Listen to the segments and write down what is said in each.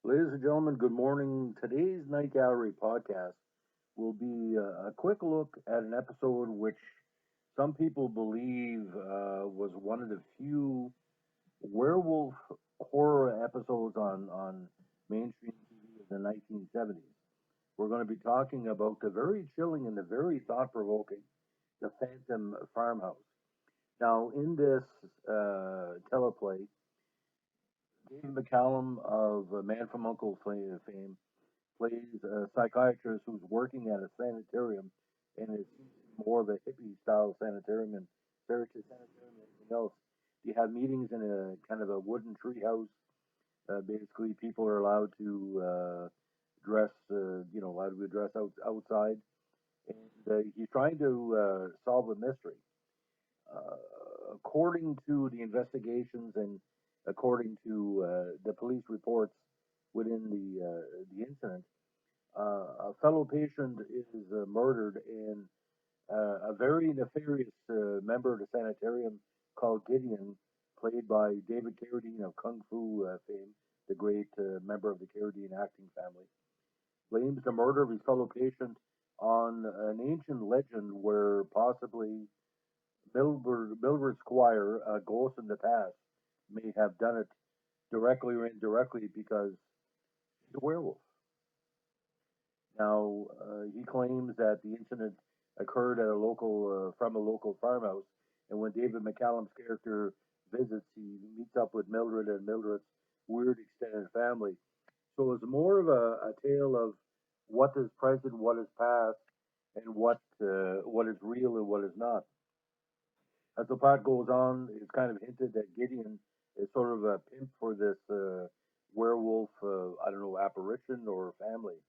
Ladies and gentlemen, good morning. Today's Night Gallery podcast will be a quick look at an episode which some people believe was one of the few werewolf horror episodes on mainstream TV in the 1970s. We're going to be talking about the very chilling and the very thought provoking The Phantom Farmhouse. Now, in this teleplay, David McCallum of Man from Uncle fame plays a psychiatrist who's working at a sanitarium, and it's more of a hippie style sanitarium and sanitarium than anything else. You have meetings in a kind of a wooden tree house. Basically, people are allowed to dress, allowed to dress outside, and he's trying to solve a mystery. According to the investigations and according to the police reports within the incident, a fellow patient is murdered, and a very nefarious member of the sanitarium called Gideon, played by David Carradine of Kung Fu fame, the great member of the Carradine acting family, blames the murder of his fellow patient on an ancient legend where possibly Mildred Squire, a ghost in the past, may have done it directly or indirectly because he's a werewolf. Now, he claims that the incident occurred at a local from a local farmhouse, and when David McCallum's character visits, he meets up with Mildred and Mildred's weird extended family. So it's more of a tale of what is present, what is past, and what is real and what is not. As the plot goes on, it's kind of hinted that Gideon is sort of a pimp for this werewolf, I don't know, apparition or family.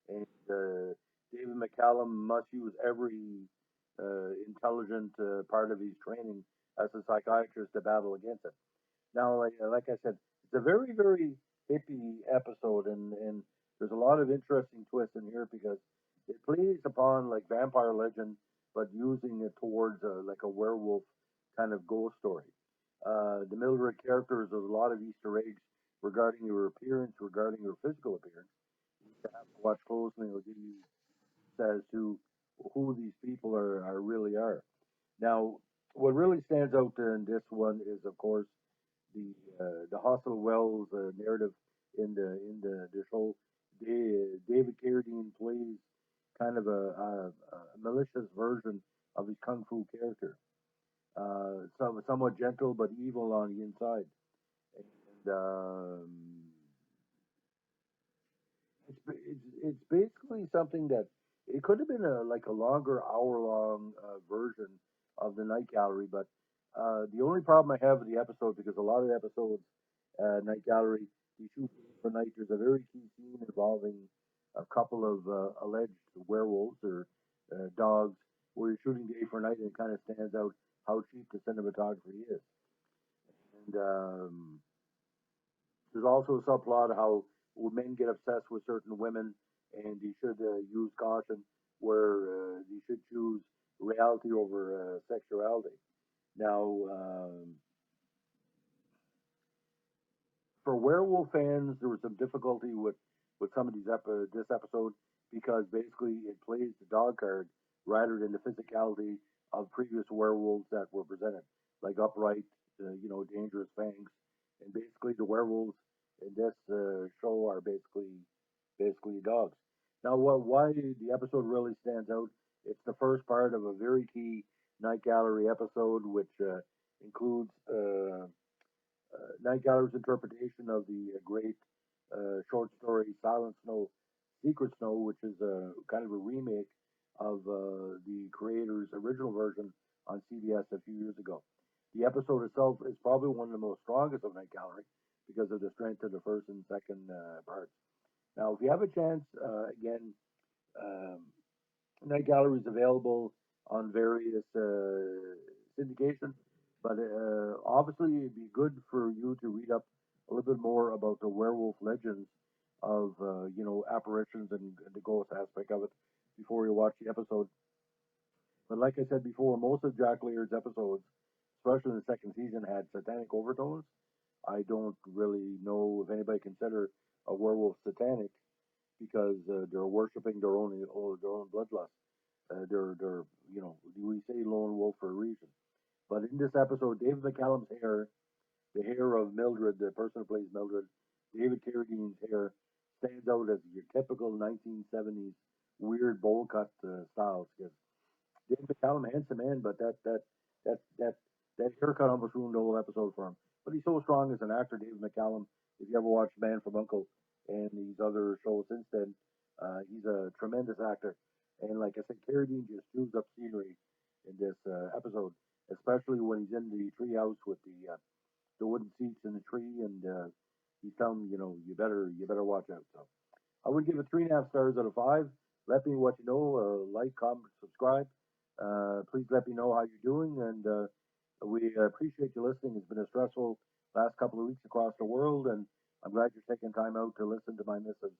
And David McCallum must use every intelligent part of his training as a psychiatrist to battle against it. Now, like I said, it's a very, very hippie episode, and there's a lot of interesting twists in here because it plays upon like vampire legend, but using it towards like a werewolf kind of ghost story. The Mildred characters, there's a lot of Easter eggs regarding her appearance, regarding her physical appearance. You have to watch closely, and it'll give you as to who these people are really are. Now, what really stands out in this one is, of course, the Hostel Wells narrative in the show. David Carradine plays kind of a malicious version of his kung fu character, somewhat gentle but evil on the inside. And it's basically something that it could have been a longer hour long version of the Night Gallery, but the only problem I have with the episode, because a lot of the episodes Night Gallery, you shoot for night, there's a very key scene involving a couple of alleged werewolves or dogs, where you're shooting day for night, and it kind of stands out how cheap the cinematography is. And there's also a subplot how men get obsessed with certain women, and you should use caution, where you should choose reality over sexuality. Now, for werewolf fans, there was some difficulty with some of this episode because basically it plays the dog card rather than the physicality of previous werewolves that were presented, like upright, dangerous fangs, and basically the werewolves in this show are basically dogs. Now, why the episode really stands out? It's the first part of a very key Night Gallery episode, which includes Night Gallery's interpretation of the great short story Silent Snow, Secret Snow, which is a kind of a remake of the creator's original version on CBS a few years ago. The episode itself is probably one of the most strongest of Night Gallery because of the strength of the first and second parts. Now, if you have a chance, again, um, Night Gallery is available on various syndication, but obviously it'd be good for you to read up a little bit more about the werewolf legends of apparitions and the ghost aspect of it before you watch the episode. But like I said before, most of Jack Lear's episodes, especially in the second season, had satanic overtones. I don't really know if anybody consider a werewolf satanic because they're worshiping their own bloodlust. They're we say lone wolf for a reason. But in this episode, David McCallum's hair, the hair of Mildred, the person who plays Mildred, David Carradine's hair stands out as your typical 1970s weird bowl cut styles. Because David McCallum, handsome man, but that that that haircut almost ruined the whole episode for him. But he's so strong as an actor, David McCallum. If you ever watched Man from Uncle and these other shows since then, he's a tremendous actor. And like I said, Carradine just chews up scenery in this episode, especially when he's in the treehouse with the wooden seats in the tree, and he's telling you better watch out. So I would give it 3.5 stars out of 5. Let me what you know. Like, comment, subscribe. Please let me know how you're doing, and we appreciate you listening. It's been a stressful last couple of weeks across the world, and I'm glad you're taking time out to listen to my missus